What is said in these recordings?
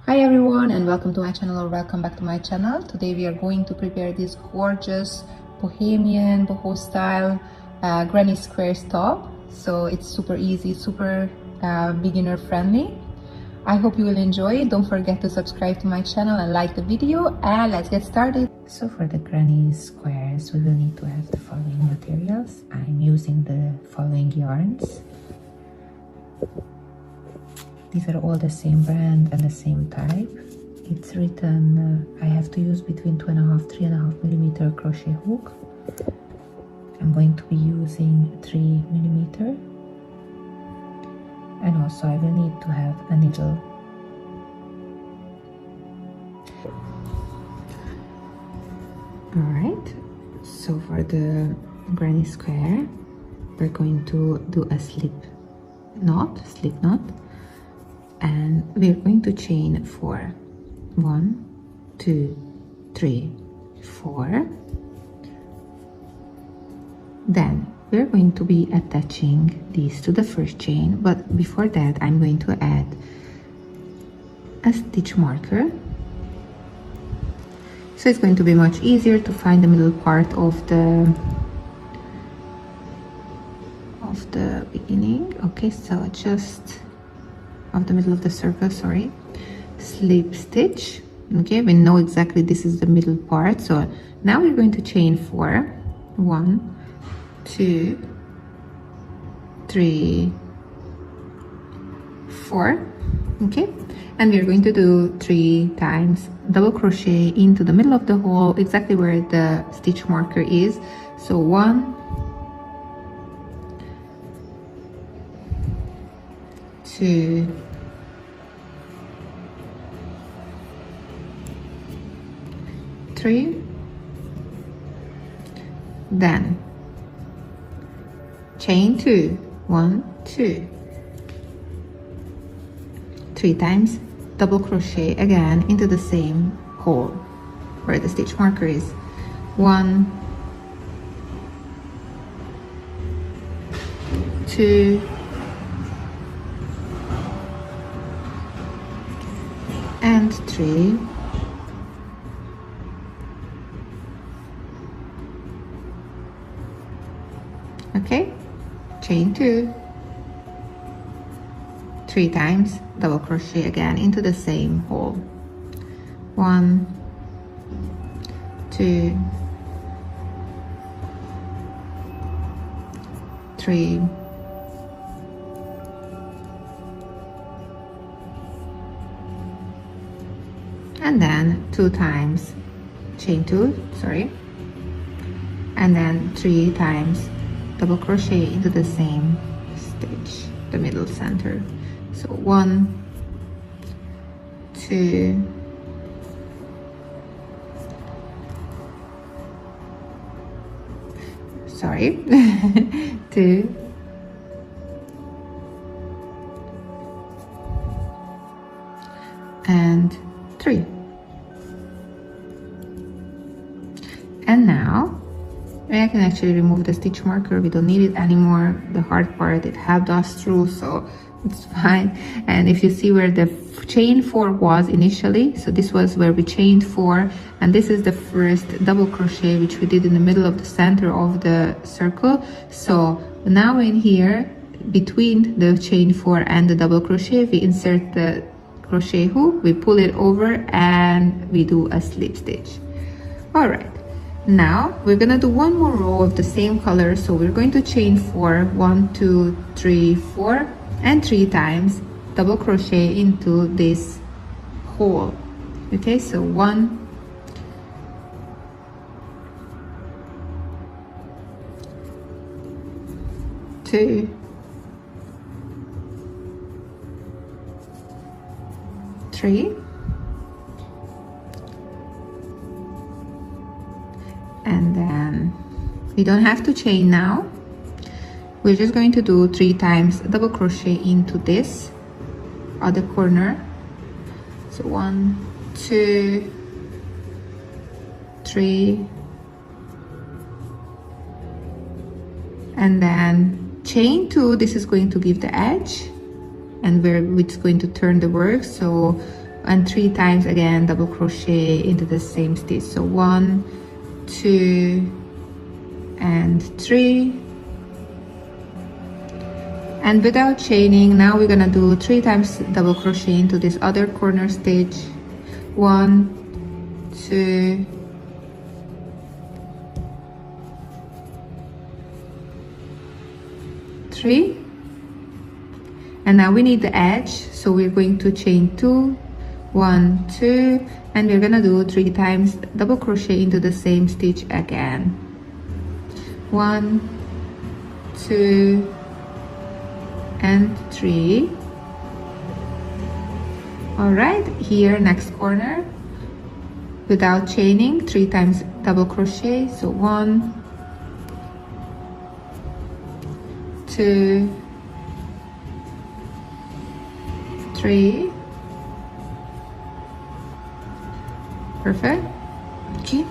Hi everyone, and welcome to my channel, or welcome back to my channel. Today we are going to prepare this gorgeous bohemian boho style granny squares top. So it's super easy, super beginner friendly. I hope you will enjoy it. Don't forget to subscribe to my channel and like the video, and let's get started. So for the granny squares we will need to have the following materials. I'm using the following yarns. These are all the same brand and the same type. It's written I have to use between 2.5 3.5 millimeter crochet hook. I'm going to be using 3 millimeter, and also I will need to have a needle. Alright, so for the granny square we're going to do a slip knot, and we're going to chain 4. 1, 2, 3, 4. Then we're going to be attaching these to the first chain, but before that I'm going to add a stitch marker. So it's going to be much easier to find the middle part of the beginning. Okay, so just of the middle of the circle, sorry, slip stitch. Okay, we know exactly this is the middle part. So now we're going to chain 4. 1, 2, 3, 4. Okay, and we're going to do 3 times double crochet into the middle of the hole, exactly where the stitch marker is. So 1, 2, 3, then chain 2, 1, 2, 3 times double crochet again into the same hole where the stitch marker is. 1, 2, and 3. Okay, chain 2, 3 times double crochet again into the same hole. 1, 2, 3, and then 2 times chain 2, sorry, and then 3 times double crochet into the same stitch, the middle center. So 1, 2, 2, and 3. And now I can actually remove the stitch marker. We don't need it anymore. The hard part, it helped us through, so it's fine. And if you see where the chain 4 was initially, so this was where we chained 4, and this is the first double crochet which we did in the middle of the center of the circle. So now in here, between the chain 4 and the double crochet, we insert the crochet hook, we pull it over, and we do a slip stitch. All right, now we're gonna do one more row of the same color. So we're going to chain 4, 1, 2, 3, 4, and 3 times double crochet into this hole. Okay, so 1, 2, 3, and then we don't have to chain now. We're just going to do 3 times double crochet into this other corner. So 1, 2, 3, and then chain 2. This is going to give the edge, and where it's going to turn the work. So and 3 times again double crochet into the same stitch. So 1, 2 and 3, and without chaining, now we're gonna do 3 times double crochet into this other corner stitch. 1, 2, 3, and now we need the edge, so we're going to chain 2, 1, 2, and we're gonna do 3 times double crochet into the same stitch again. 1, 2 and 3. All right, here next corner, without chaining, 3 times double crochet. So 1, 2, 3. Perfect. Okay.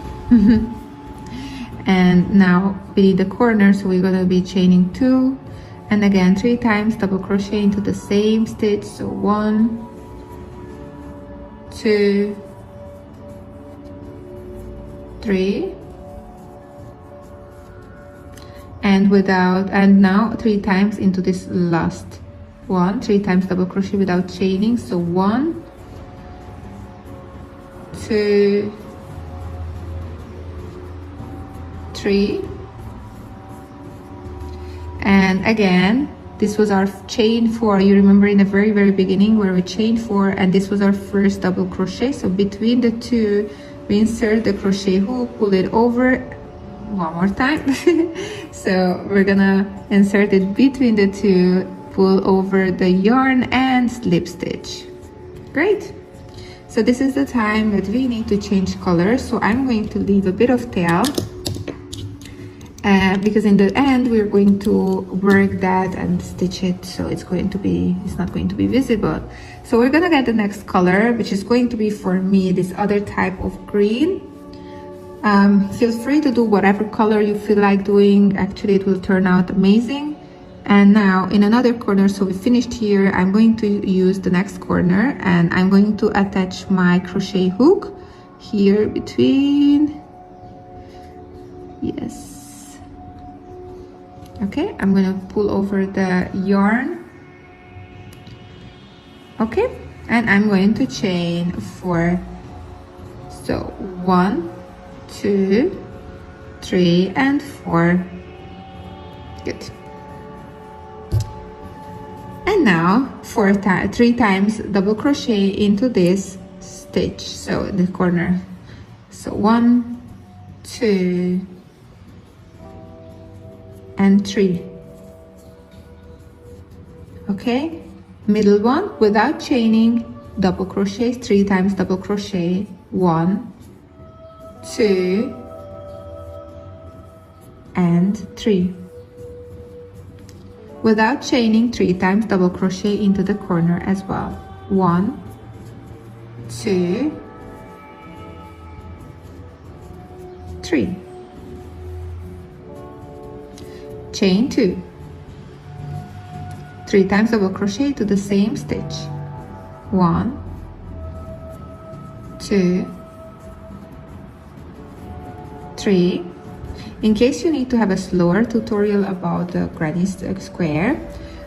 And now we need the corner, so we're gonna be chaining 2, and again 3 times double crochet into the same stitch. So 1, 2, 3, and now 3 times into this last one, 3 times double crochet without chaining. So 1, 2, 3, and again this was our chain 4. You remember in the very beginning where we chained 4, and this was our first double crochet. So between the two we insert the crochet hook, pull it over one more time. So we're gonna insert it between the two, pull over the yarn and slip stitch. Great. So this is the time that we need to change colors. So I'm going to leave a bit of tail because in the end we're going to work that and stitch it, so it's not going to be visible. So we're gonna get the next color, which is going to be for me this other type of green. Feel free to do whatever color you feel like doing. Actually, it will turn out amazing. And now in another corner, so we finished here, I'm going to use the next corner and I'm going to attach my crochet hook here between, yes. Okay, I'm gonna pull over the yarn. Okay, and I'm going to chain 4. So 1, 2, 3 and 4. Good. And now 3 times double crochet into this stitch, so in the corner. So 1, 2 and 3. Okay, middle one without chaining, double crochet, 3 times double crochet. 1, 2 and 3. Without chaining, 3 times double crochet into the corner as well. 1, 2, 3. Chain 2. 3 times double crochet to the same stitch. 1, 2, 3. In case you need to have a slower tutorial about the granny square,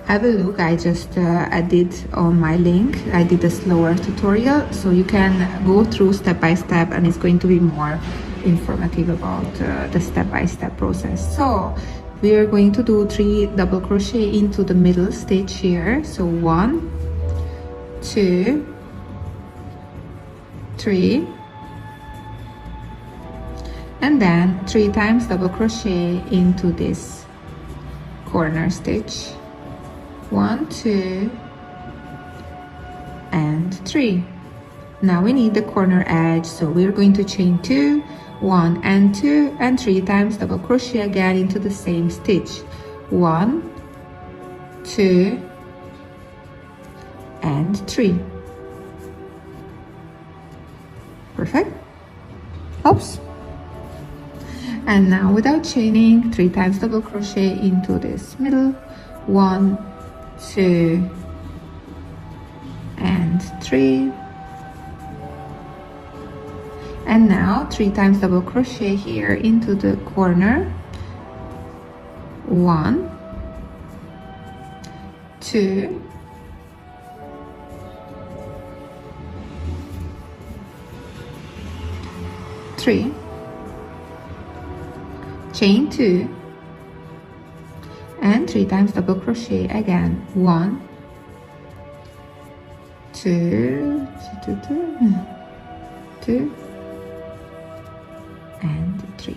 have a look. I just added on my link, I did a slower tutorial, so you can go through step by step and it's going to be more informative about the step-by-step process. So we are going to do 3 double crochet into the middle stitch here. So 1, 2, 3, and then 3 times double crochet into this corner stitch. 1, 2 and 3. Now we need the corner edge, so we're going to chain 2, 1 and 2 and 3 times double crochet again into the same stitch. 1, 2 and 3. Perfect. Oops. And now without chaining, 3 times double crochet into this middle. 1, 2 and 3. And now 3 times double crochet here into the corner. 1, 2, 3, chain 2, and 3 times double crochet again. 1, 2, 2, and 3,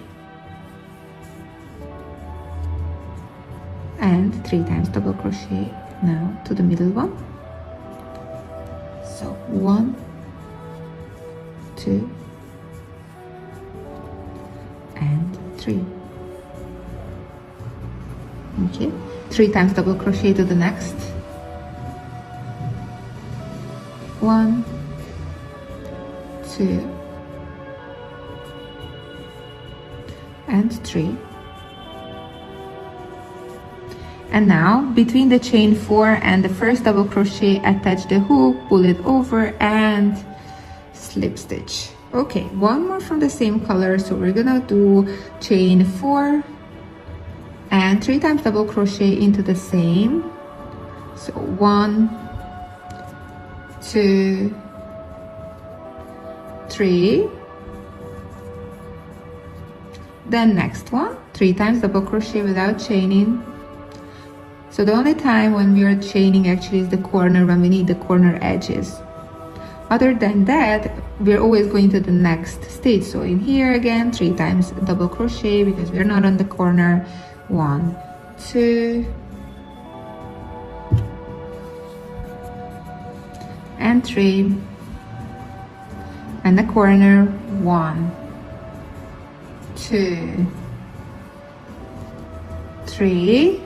and 3 times double crochet now to the middle one. So 1, 2, and 3. Okay, 3 times double crochet to the next. 1, 2, and 3. And now between the chain 4 and the first double crochet, attach the hook, pull it over, and slip stitch. Okay, one more from the same color, so we're gonna do chain 4 and 3 times double crochet into the same. So 1, 2, 3. Then next one, 3 times double crochet without chaining. So the only time when we are chaining actually is the corner, when we need the corner edges. Other than that, we're always going to the next stitch. So in here again, 3 times double crochet because we're not on the corner. 1, 2, and 3, and the corner. 1, 2, 3.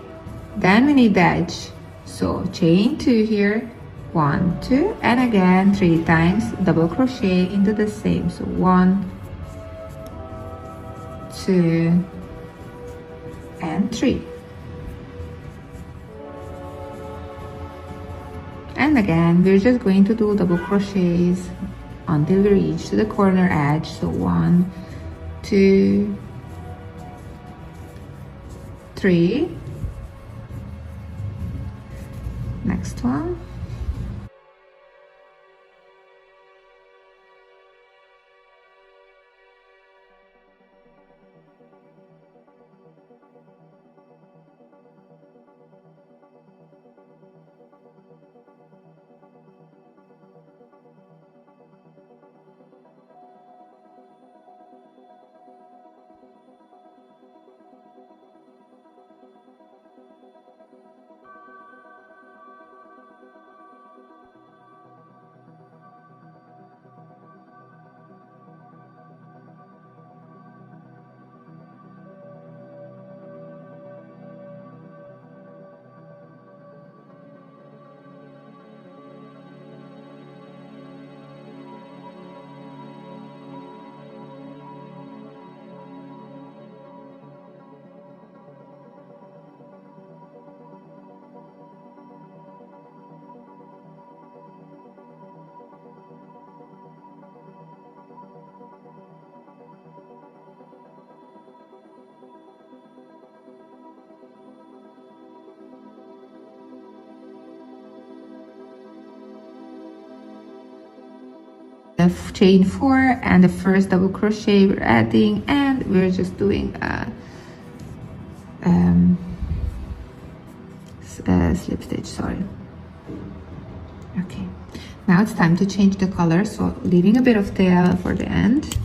Then we need the edge, so chain 2 here, 1, 2, and again 3 times double crochet into the same. So 1, 2, and 3, and again we're just going to do double crochets until we reach to the corner edge. So 1, 2, 3. Next one. The chain 4 and the first double crochet we're adding, and we're just doing a slip stitch, sorry. Okay, now it's time to change the color, so leaving a bit of tail for the end,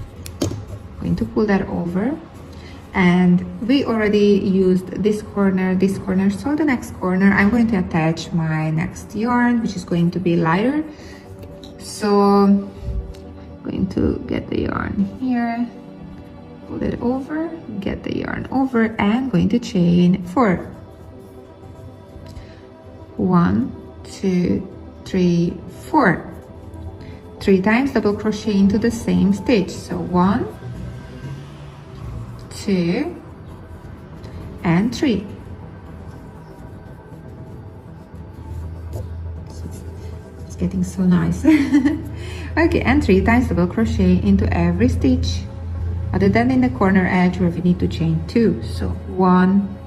going to pull that over, and we already used this corner, so the next corner I'm going to attach my next yarn, which is going to be lighter. So going to get the yarn here, pull it over, get the yarn over, and going to chain 4. 1, 2, 3, 4. 3 times double crochet into the same stitch. So 1, 2, and 3. It's getting so nice. Okay, and 3 times double crochet into every stitch other than in the corner edge where we need to chain 2. So 1,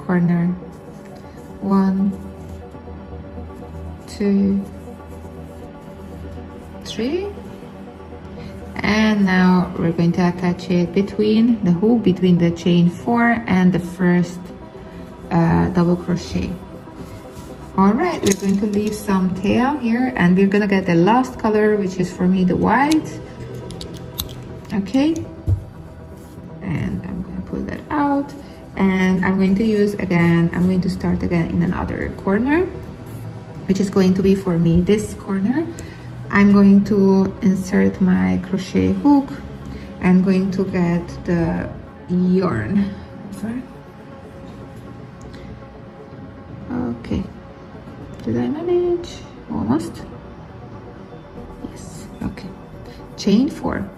corner 1, 2, 3, and now we're going to attach it between the hook between the chain 4 and the first double crochet. All right, we're going to leave some tail here, and we're gonna get the last color, which is for me the white. Okay, and I'm going to pull that out, and I'm going to use again, I'm going to start again in another corner, which is going to be for me this corner. I'm going to insert my crochet hook. I'm going to get the yarn. Sorry. Okay, did I manage? Almost. Yes, okay. Chain 4.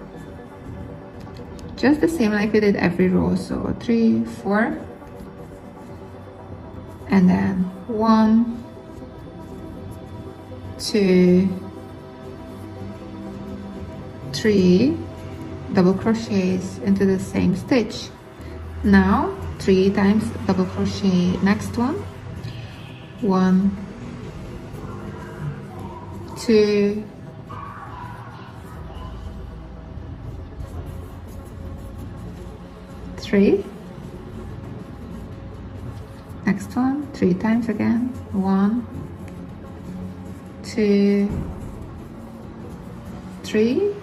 Just the same like we did every row. So 3, 4, and then 1, 2, 3 double crochets into the same stitch. Now 3 times double crochet next one. 1, 2, 3. Next one, 3 times again. 1, 2, 3.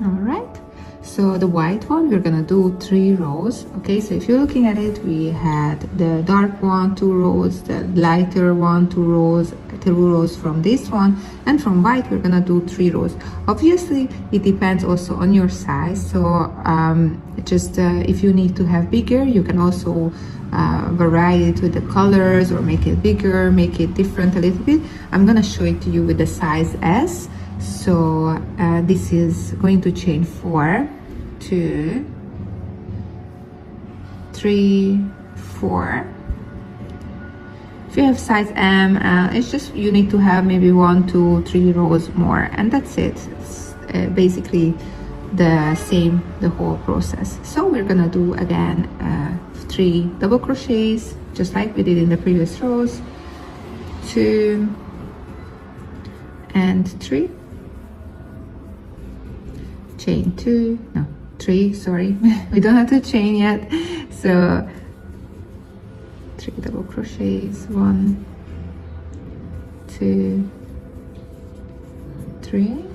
All right, so the white one, we're gonna do 3 rows. Okay, so if you're looking at it, we had the dark one, 2 rows, the lighter one, 2 rows, 2 rows from this one, and from white we're gonna do 3 rows. Obviously it depends also on your size, so if you need to have bigger, you can also vary it with the colors or make it bigger, make it different a little bit. I'm gonna show it to you with the size S. So this is going to chain 4, 2, 3, 4. If you have size M, it's just you need to have maybe 1, 2, 3 rows more, and that's it. It's basically the same, the whole process. So we're gonna do again 3 double crochets, just like we did in the previous rows. 2 and 3. Chain 2, no, 3, sorry. We don't have to chain yet. So 3 double crochets, 1, 2, 3.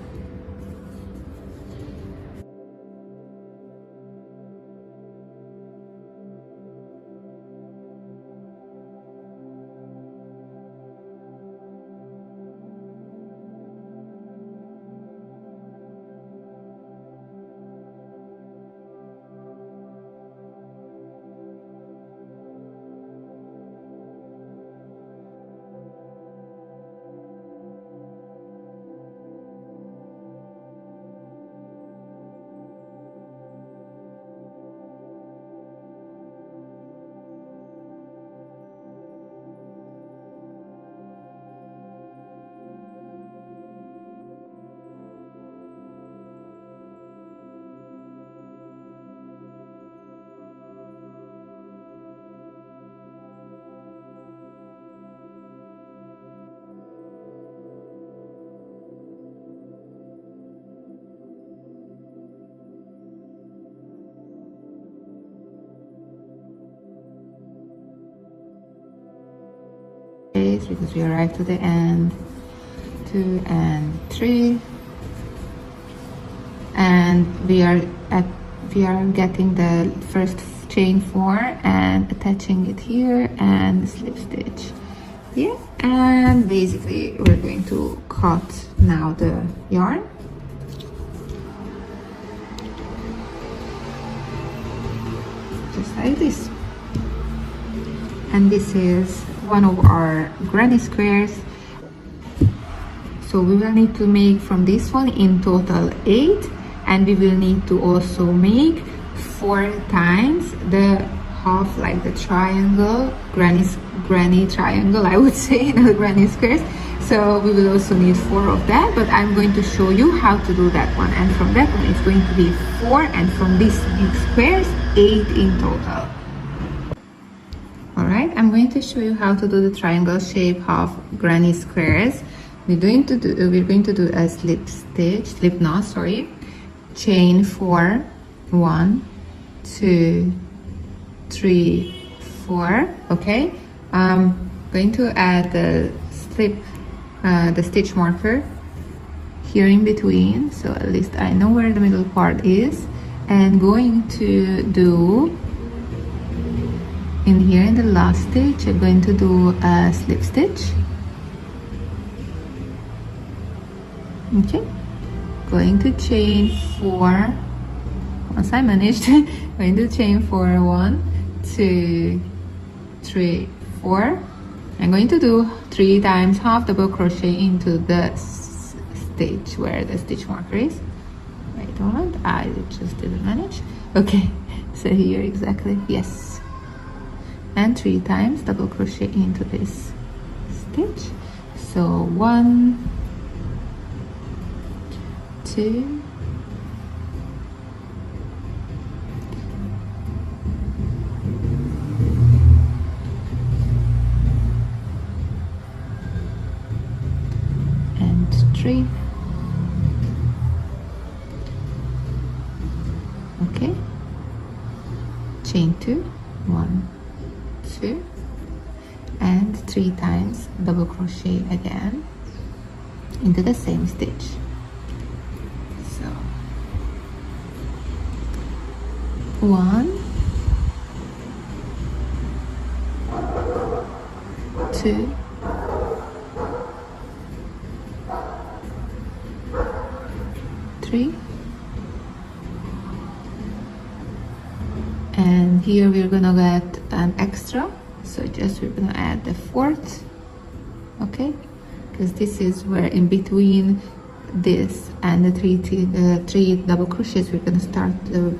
Because we arrived to the end. 2 and 3, and we are getting the first chain 4 and attaching it here and slip stitch. Yeah, and basically we're going to cut now the yarn. Just like this. And this is one of our granny squares. So we will need to make from this one in total 8, and we will need to also make 4 times the half, like the triangle, granny triangle, I would say, in the granny squares. So we will also need 4 of that, but I'm going to show you how to do that one. And from that one it's going to be 4, and from these big squares 8 in total. Alright, I'm going to show you how to do the triangle shape half granny squares. We're going to do a slip knot, sorry. Chain 4, 1, 2, 3, 4. Okay, I'm going to add the stitch marker here in between, so at least I know where the middle part is, and going to do in here in the last stitch, I'm going to do a slip stitch. Okay, going to chain 4. Once I managed, going to chain 4, 1, 2, 3, 4. I'm going to do 3 times half double crochet into the stitch where the stitch marker is. Wait a moment, I just didn't manage. Okay, so here exactly, yes. And 3 times double crochet into this stitch. So 1, 2, and 3. Okay, chain 2, 1, 2, and 3 times double crochet again into the same stitch. So 1, 2, 3, and here we're gonna get an extra, so just we're gonna add the 4th, okay, because this is where in between this and the three double crochets we're gonna start the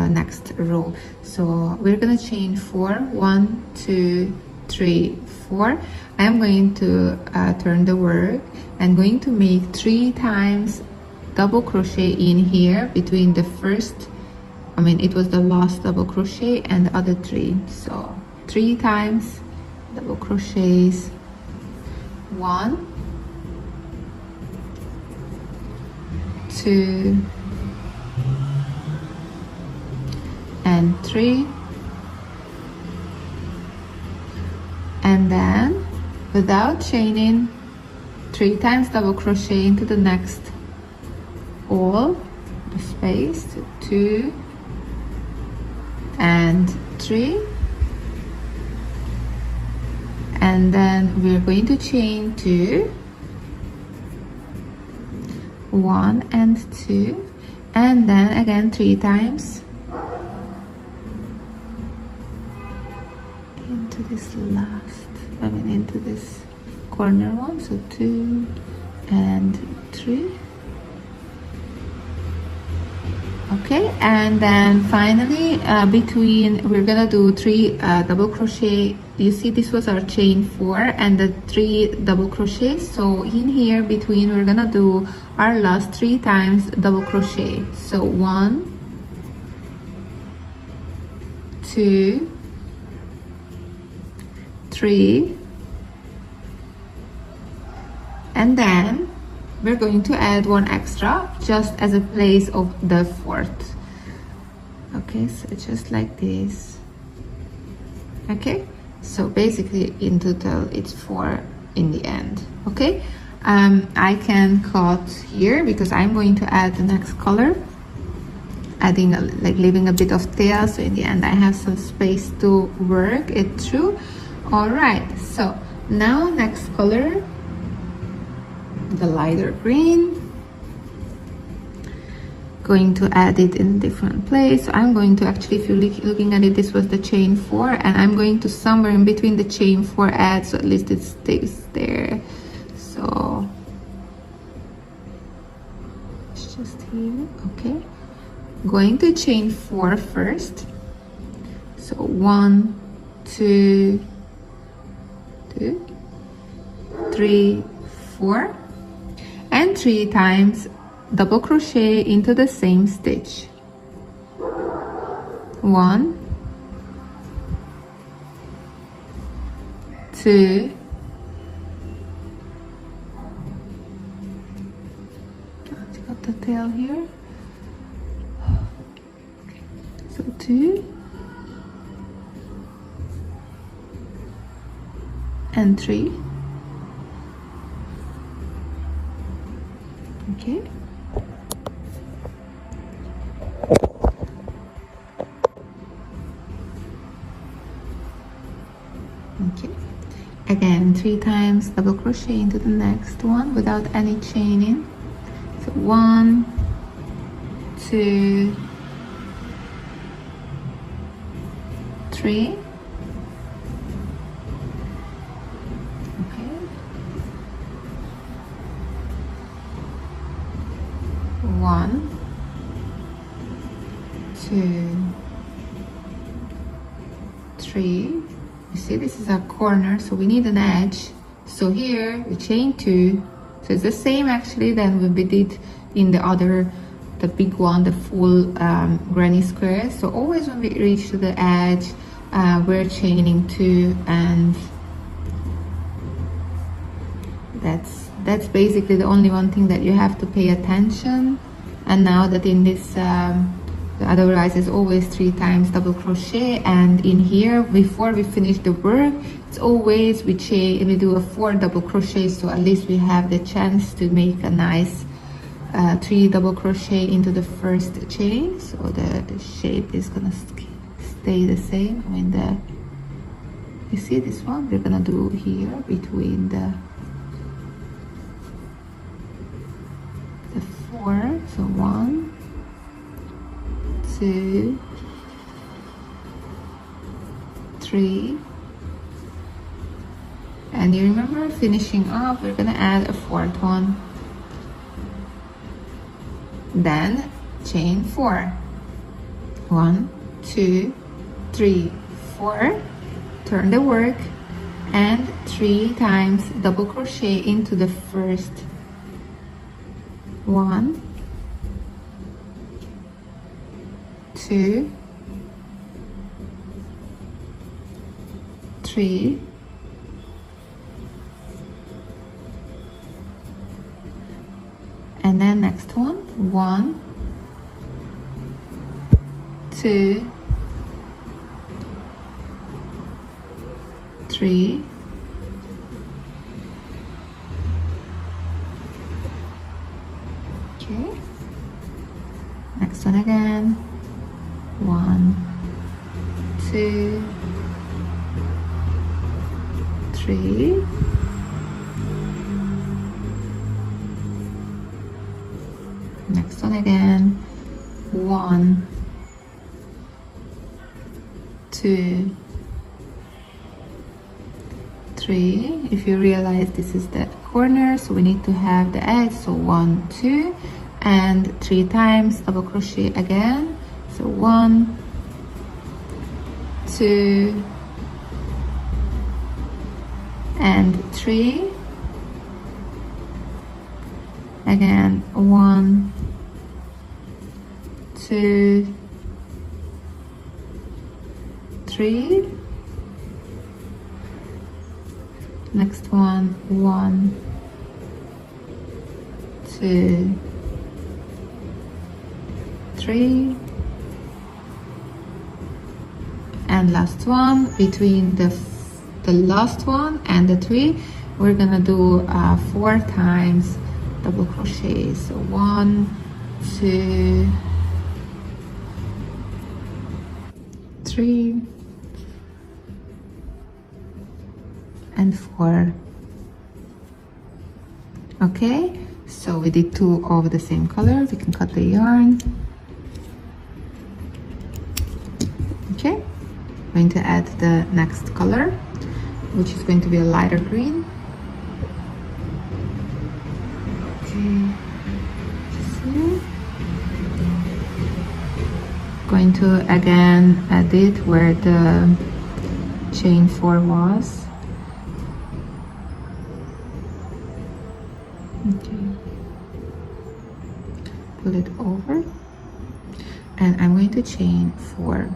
next row. So we're gonna chain 4, 1, 2, 3, 4. I'm going to turn the work and going to make 3 times double crochet in here between the first, I mean it was the last double crochet and the other 3. So 3 times double crochets, 1, 2, and 3, and then without chaining 3 times double crochet into the next all the space, 2 and 3, and then we're going to chain 2, 1 and 2, and then again 3 times into this into this corner one, so 2 and 3, okay, and then finally between we're gonna do 3 double crochet. You see this was our chain 4 and the 3 double crochets, so in here between we're gonna do our last 3 times double crochet, so 1, 2, 3, and then we're going to add 1 extra just as a place of the 4th, okay, so just like this, okay, so basically in total it's 4 in the end, okay. I can cut here because I'm going to add the next color, adding leaving a bit of tail, so in the end I have some space to work it through. All right, so now next color, the lighter green, going to add it in a different place. So I'm going to actually, if you're looking at it, this was the chain 4, and I'm going to somewhere in between the chain 4 add, so at least it stays there. So it's just here, okay, going to chain 4 first, so 1, 2, 3, 4, and 3 times double crochet into the same stitch, 1, 2, I've got the tail here, so 2 and 3, okay, okay, again 3 times double crochet into the next one without any chaining, so 1, 2, 3, okay, 1, 2, 3. You see this is a corner, so we need an edge, so here we chain 2, so it's the same actually than we did in the other, the big one, the full granny square. So always when we reach to the edge we're chaining 2, and that's basically the only one thing that you have to pay attention. And now that in this otherwise it's always 3 times double crochet, and in here before we finish the work it's always we do a 4 double crochet, so at least we have the chance to make a nice 3 double crochet into the first chain, so the shape is gonna stay the same. I mean, you see this one, we're gonna do here between the 4, so 1, 2, 3, and you remember finishing off, we're gonna add a 4th one, then chain 4, 1, 2, 3, 4, turn the work, and 3 times double crochet into the first 1, 2, 3, and then next one, 1, 2, 3, okay, next one again, 1, 2, 3, next one again, 1, 2, 3. If you realize this is the corner, so we need to have the edge, so 1, 2, and 3 times double crochet again, so 1, 2, and 3, again 1, 2, 3, next one, 1, 2, 3, and last one, between the last one and the 3, we're gonna do 4 times double crochet, so 1, 2, 3, and 4. Okay, so we did 2 of the same color. We can cut the yarn. Okay, I'm going to add the next color, which is going to be a lighter green. Okay, see. Going to again add it where the chain 4 was. Okay, pull it over, and I'm going to chain 4.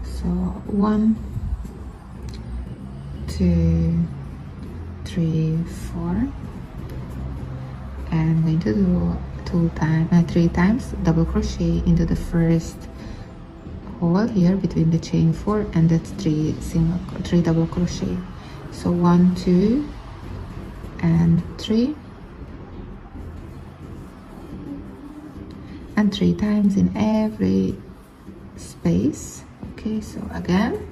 So 1, 2, 3, 4, and I'm going to do 3 times double crochet into the first hole here between the chain 4 and the 3 double crochet. So 1, 2, and 3, and 3 times in every space. Okay, so again,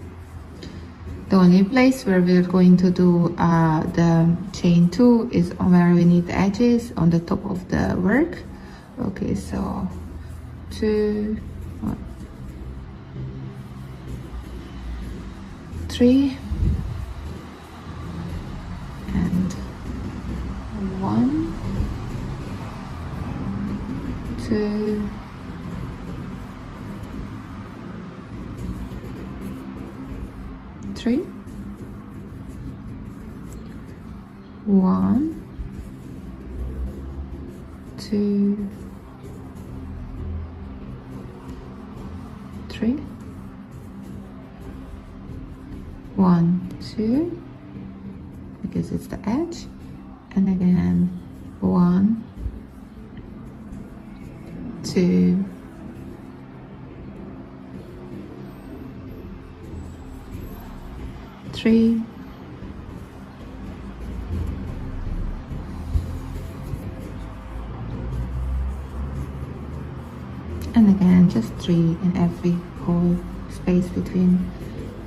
the only place where we're going to do the chain 2 is where we need the edges on the top of the work. Okay, so 2, 1, 3, and 1, 2, 3, 1, 2, 3, 1, 2, because it's the edge, and again 1, 2, 3, and again just 3 in every whole space between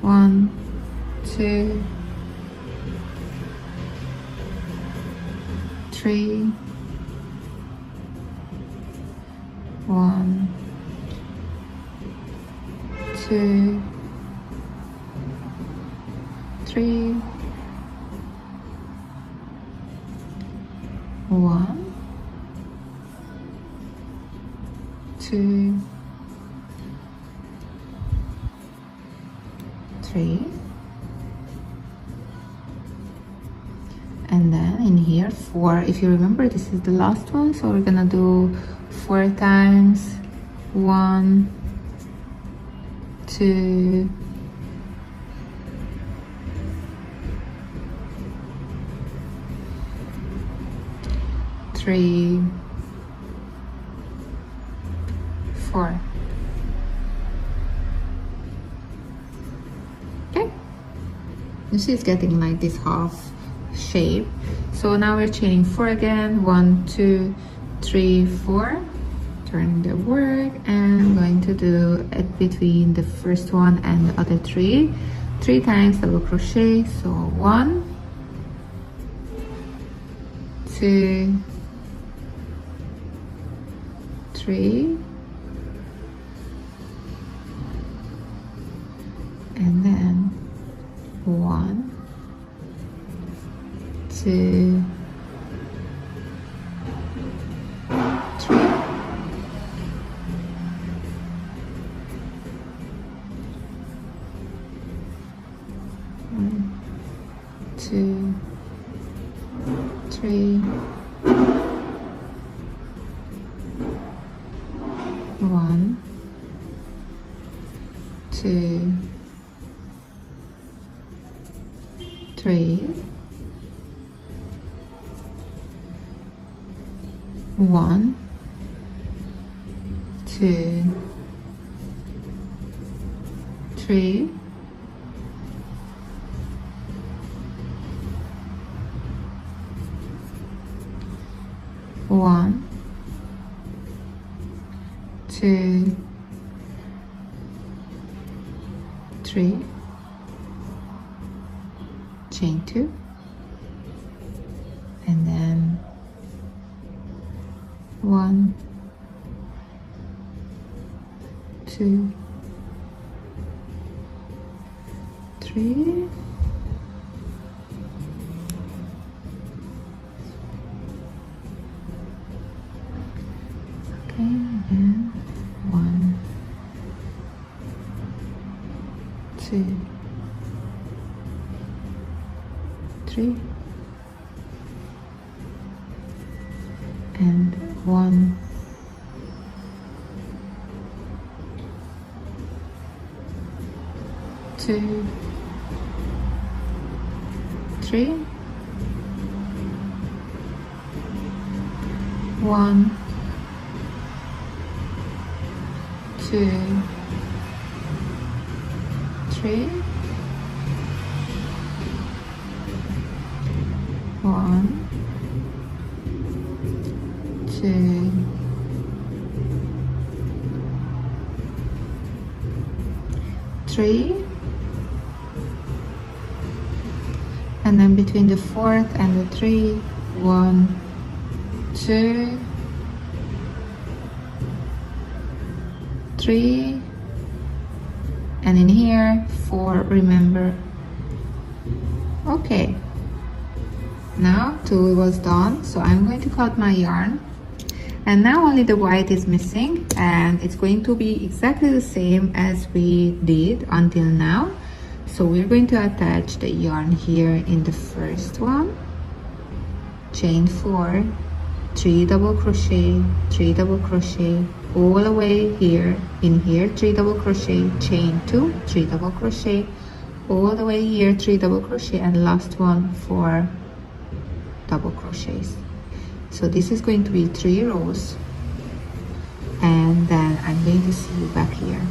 1, 2, 3, 1, 2, 3, 1, 2, 3, and then in here 4. If you remember, this is the last one, so we're gonna do 4 times. 1, 2, 3, 4. Okay, you see it's getting like this half shape. So now we're chaining 4 again. 1, 2, 3, 4. Turning the work, and I'm going to do it between the first one and the other 3 times double crochet. So 1, 2, 3, and then 1, 2, 3. 1, 2, 3, 1, 2, 3, 1, 2, 3, 1, 2, 3, chain 2, and then 1, 2, 3, okay, and 1, 2, 3, and 1, 2, 3, 1, 2, 3, 1, 2, 3, and then between the 4th and the 3, 1, 2, 3, and in here 4, remember. Okay, now 2 was done, so I'm going to cut my yarn, and now only the white is missing, and it's going to be exactly the same as we did until now. So we're going to attach the yarn here in the first one, chain 4, 3 double crochet, 3 double crochet, all the way here, in here 3 double crochet, chain 2, 3 double crochet, all the way here 3 double crochet, and last one 4 double crochets. So this is going to be 3 rows, and then I'm going to see you back here.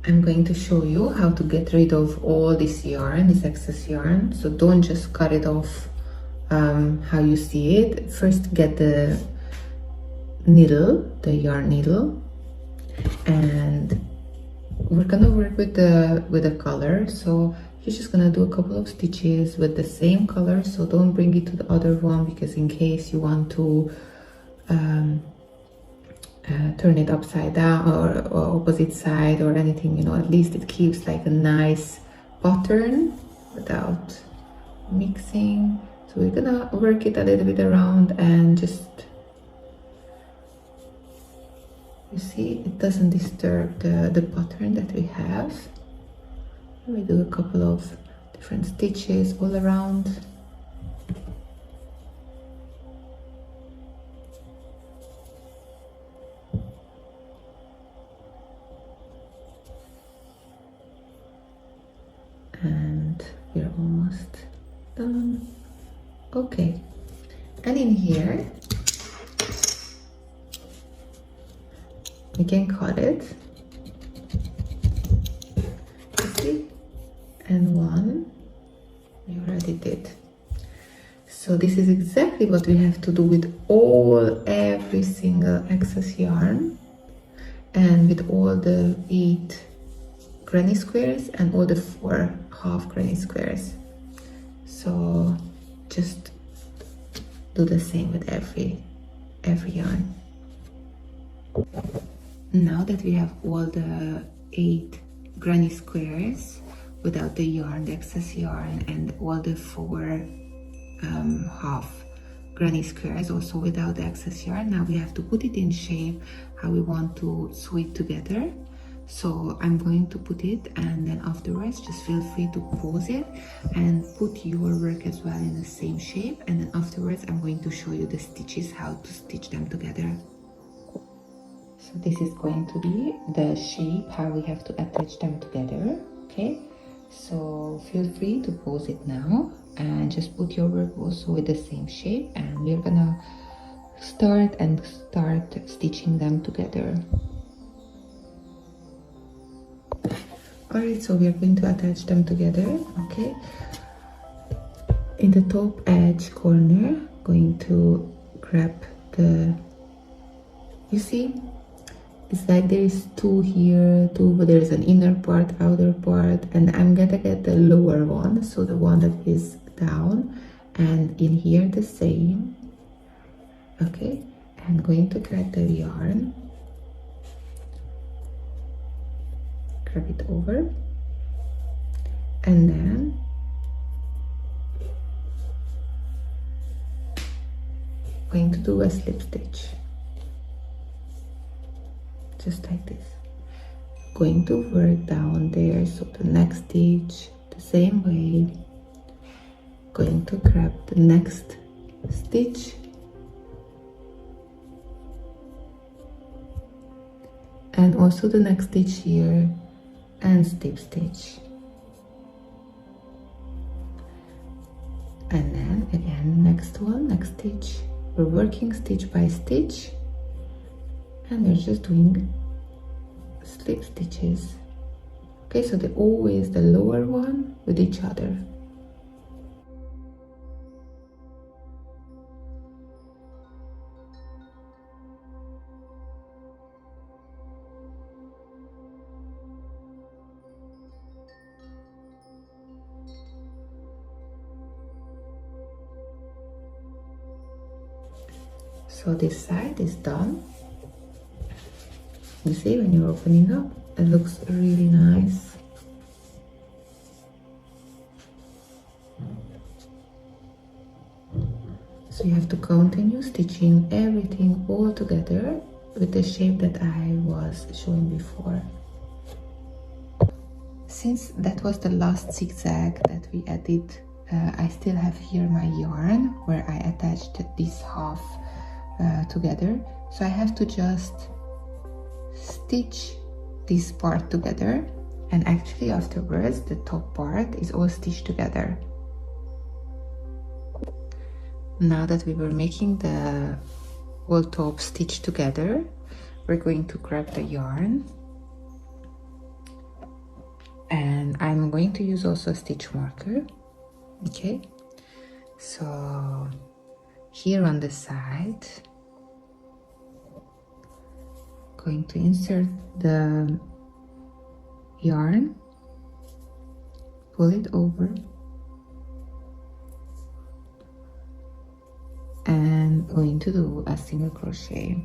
I'm going to show you how to get rid of all this yarn, this excess yarn. So don't just cut it off how you see it. First get the needle, the yarn needle, and we're gonna work with the color. So you're just gonna do a couple of stitches with the same color, so don't bring it to the other one, because in case you want to turn it upside down or opposite side or anything, you know, at least it keeps like a nice pattern without mixing. So we're gonna work it a little bit around, and just, you see, it doesn't disturb the pattern that we have. We do a couple of different stitches all around. And we're almost done. Okay, and in here we can cut it, you see, and one we already did. So this is exactly what we have to do with every single excess yarn, and with all the 8 granny squares and all the 4 half granny squares. So just do the same with every yarn. Now that we have all the 8 granny squares without the yarn, the excess yarn, and all the 4 half granny squares also without the excess yarn, now we have to put it in shape how we want to sew it together. So I'm going to put it, and then afterwards just feel free to pause it and put your work as well in the same shape, and then afterwards I'm going to show you the stitches, how to stitch them together. So this is going to be the shape how we have to attach them together. Okay, so feel free to pause it now and just put your work also with the same shape, and we're gonna start stitching them together. Alright, so we are going to attach them together. Okay, in the top edge corner, going to grab the, you see, it's like there is 2 here, 2, but there is an inner part, outer part, and I'm gonna get the lower one, so the one that is down, and in here the same. Okay, I'm going to grab the yarn, grab it over, and then going to do a slip stitch, just like this. Going to work down there, so the next stitch the same way, going to grab the next stitch, and also the next stitch here, and slip stitch, and then again next one, next stitch. We're working stitch by stitch, and we're just doing slip stitches. Okay, so they're always the lower one with each other. So this side is done. You see, when you're opening up, it looks really nice. So you have to continue stitching everything all together with the shape that I was showing before. Since that was the last zigzag that we added, I still have here my yarn where I attached this half together. So I have to just stitch this part together, and actually afterwards the top part is all stitched together. Now that we were making the whole top stitch together, we're going to grab the yarn, and I'm going to use also a stitch marker. Okay, so here on the side going to insert the yarn, pull it over, and going to do a single crochet.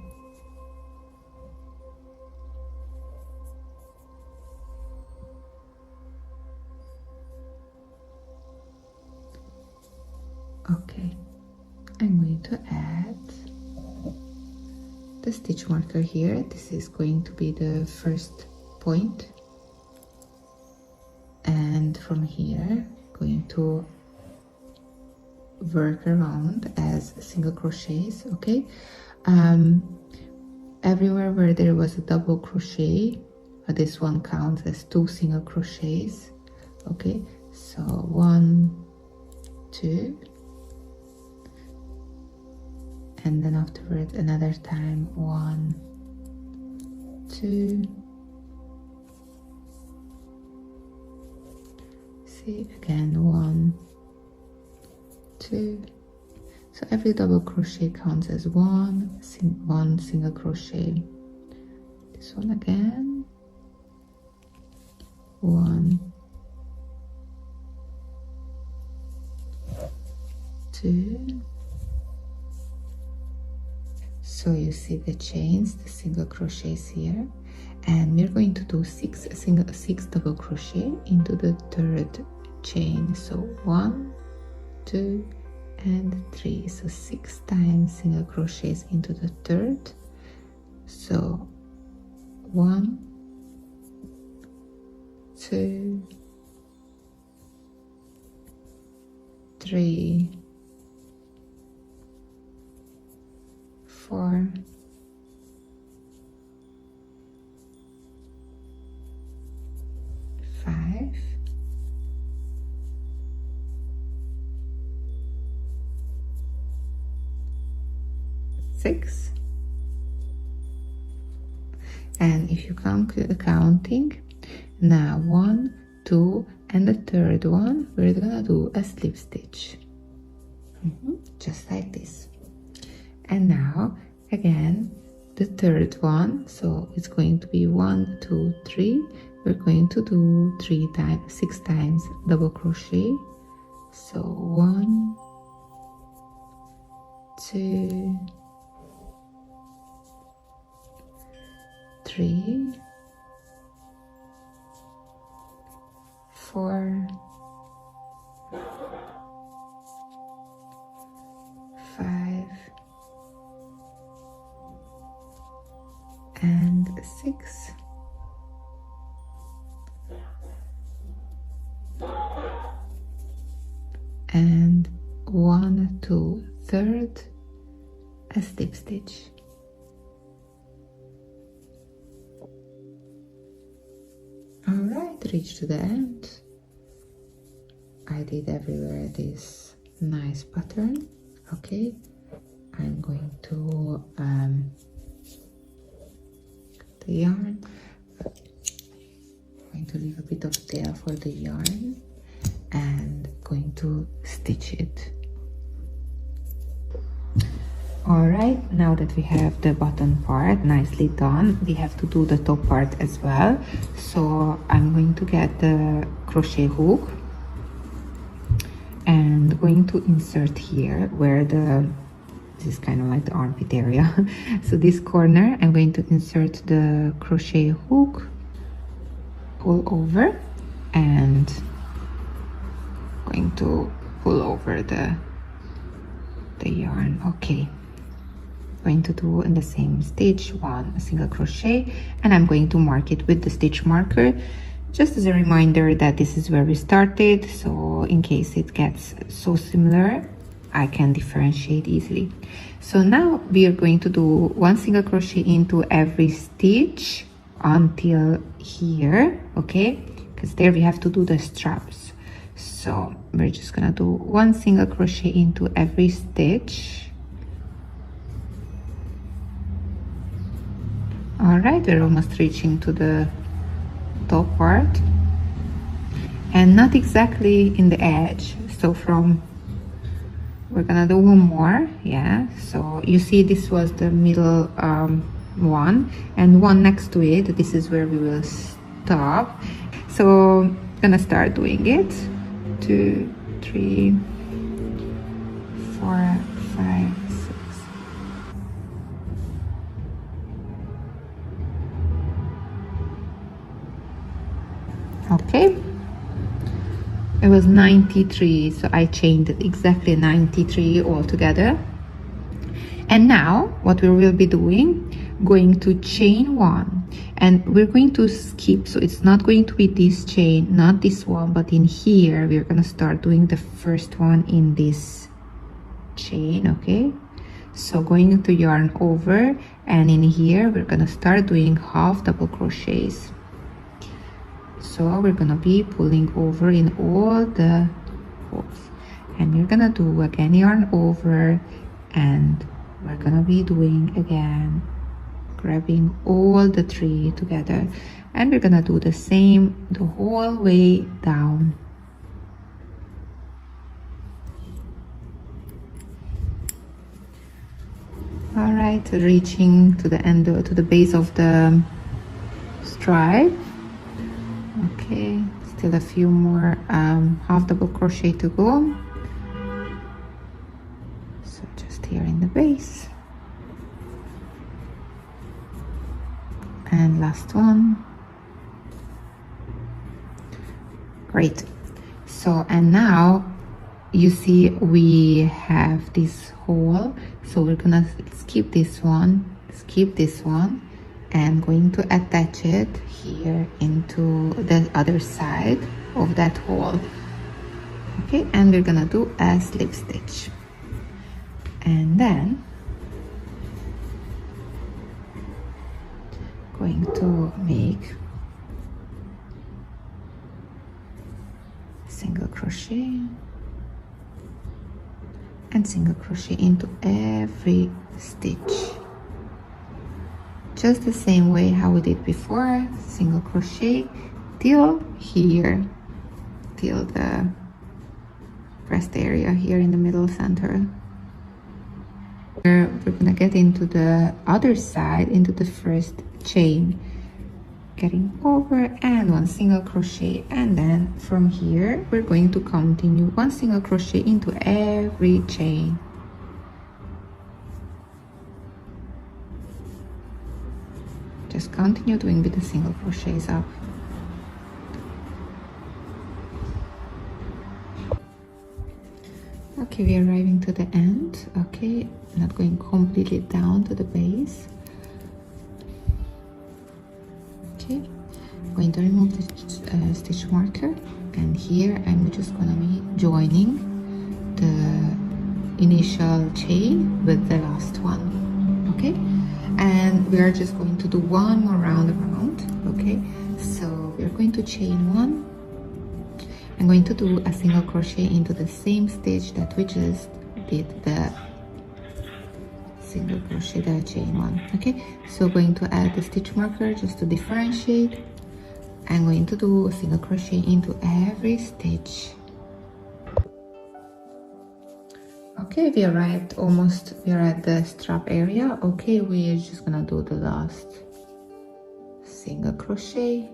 Okay, I'm going to add the stitch marker here. This is going to be the first point, and from here going to work around as single crochets. Okay, everywhere where there was a double crochet, this one counts as 2 single crochets. Okay, so 1, 2, and then afterwards another time 1, 2. See, again 1, 2. So every double crochet counts as one single crochet. This one again, 1, 2. So you see the chains, the single crochets here, and we're going to do 6 double crochet into the 3rd chain. So 1, 2, and 3. So 6 times single crochets into the 3rd. So 1, 2, 3, 4, 5, 6, and if you come counting now, 1, 2, and the 3rd one, we're gonna do a slip stitch, just like this. And now again the 3rd one, so it's going to be 1, 2, 3. We're going to do 6 times double crochet. So 1, 2, 3, 4, 5, and 6. And 1, 2, 3rd, a slip stitch. All right, reach to the end. I did everywhere this nice pattern. Okay, I'm going to the yarn. I'm going to leave a bit of tail for the yarn and going to stitch it. All right, now that we have the bottom part nicely done, we have to do the top part as well. So I'm going to get the crochet hook and going to insert here where this is kind of like the armpit area. So this corner, I'm going to insert the crochet hook all over and going to pull over the yarn. Okay, going to do in the same stitch 1 single crochet, and I'm going to mark it with the stitch marker just as a reminder that this is where we started, so in case it gets so similar I can differentiate easily. So now we are going to do 1 single crochet into every stitch until here, okay, because there we have to do the straps. So we're just gonna do 1 single crochet into every stitch. All right, we're almost reaching to the top part and not exactly in the edge, so we're gonna do one more. Yeah, so you see this was the middle one and one next to it. This is where we will stop. So I'm gonna start doing it. 2, 3, 4, 5, 6. Okay, it was 93, so I chained exactly 93 altogether. And now what we will be doing, going to chain 1, and we're going to skip, so it's not going to be this chain, not this one, but in here we're going to start doing the first one in this chain. Okay, so going to yarn over, and in here we're going to start doing half double crochets. So we're gonna be pulling over in all the holes, and we're gonna do again yarn over, and we're gonna be doing again grabbing all the 3 together, and we're gonna do the same the whole way down. All right, reaching to the end, to the base of the stripe. Okay, still a few more half double crochet to go. So just here in the base, and last one. Great. So, and now you see we have this hole, so we're gonna skip this one, and going to attach it here into the other side of that hole. Okay, and we're gonna do a slip stitch, and then going to make single crochet and single crochet into every stitch, just the same way how we did before. Single crochet till here, till the breast area here in the middle center. We're gonna get into the other side, into the first chain, getting over, and 1 single crochet, and then from here we're going to continue 1 single crochet into every chain. Just continue doing with the single crochets up. Okay, we're arriving to the end. Okay, not going completely down to the base. Okay, I'm going to remove the stitch marker, and here I'm just gonna be joining the initial chain with the last one. Okay, and we are just going to do 1 more round around. Okay, so we're going to chain 1. I'm going to do a single crochet into the same stitch that we just did the single crochet, the chain 1. Okay, so going to add the stitch marker just to differentiate. I'm going to do a single crochet into every stitch. Okay, we arrived almost, we are at the strap area. Okay, we're just gonna do the last single crochet,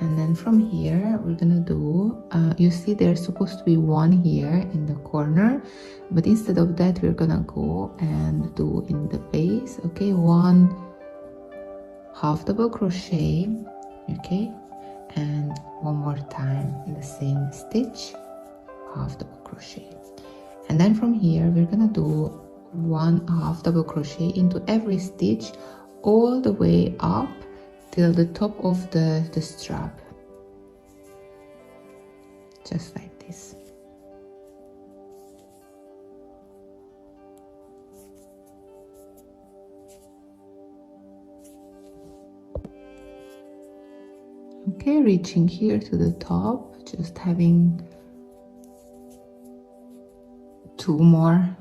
and then from here we're gonna do you see there's supposed to be 1 here in the corner, but instead of that we're gonna go and do in the base. Okay, 1 half double crochet. Okay, and 1 more time in the same stitch, half double crochet, and then from here we're gonna do 1 half double crochet into every stitch all the way up till the top of the strap, just like this. Okay, reaching here to the top, just having 2 more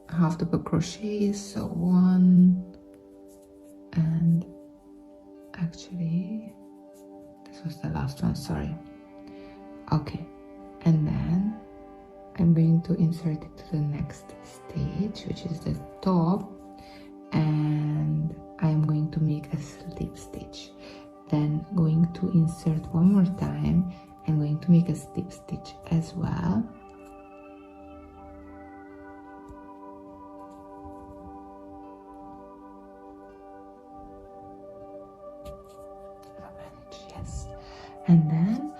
half double crochets, so 1, and actually this was the last one, sorry. Okay, and then I'm going to insert it to the next stage, which is the top, and I'm going to make a slip stitch, then going to insert one more time and going to make a slip stitch as well. Yes, and then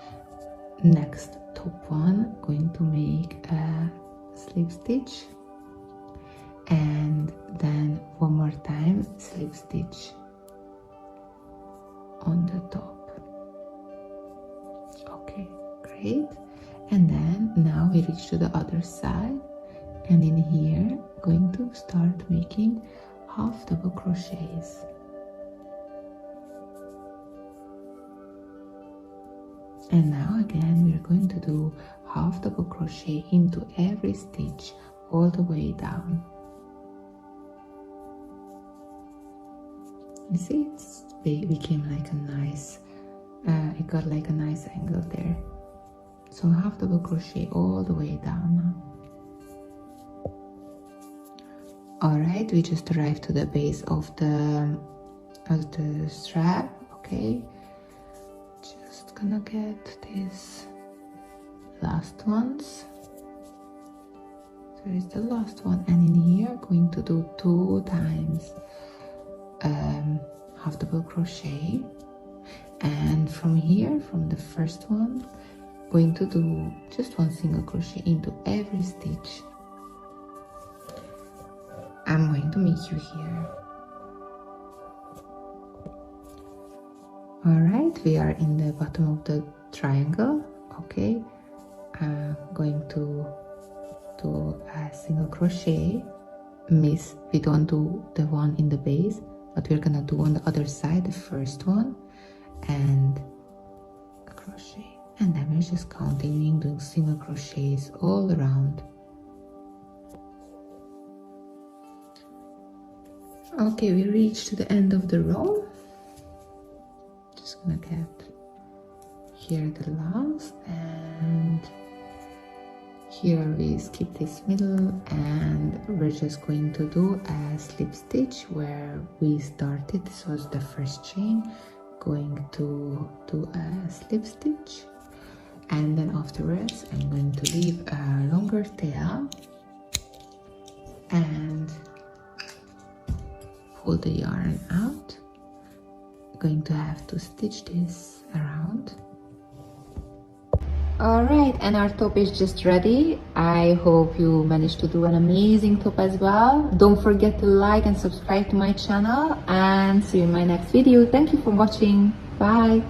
next top one, going to make a slip stitch and then one more time slip stitch on the top. Okay, great. And then now we reach to the other side, and in here going to start making half double crochets. And now again we're going to do half double crochet into every stitch all the way down. You see, it became like a nice, it got like a nice angle there. So half double crochet all the way down now. Alright, we just arrived to the base of the strap. Okay, just gonna get these last ones. There is the last one, and in here going to do 2 times half double crochet, and from here, from the first one, going to do just 1 single crochet into every stitch. I'm going to meet you here. Alright, we are in the bottom of the triangle. Okay, going to do a single crochet. Miss, we don't do the one in the base, but we're gonna do on the other side the first one and a crochet, and then we're just continuing doing single crochets all around. Okay, we reached to the end of the row. Just gonna get here the last, and here we skip this middle, and we're just going to do a slip stitch where we started. This was the first chain, going to do a slip stitch, and then afterwards I'm going to leave a longer tail and pull the yarn out. Going to have to stitch this around. Alright, and our top is just ready. I hope you managed to do an amazing top as well. Don't forget to like and subscribe to my channel, and see you in my next video. Thank you for watching. Bye.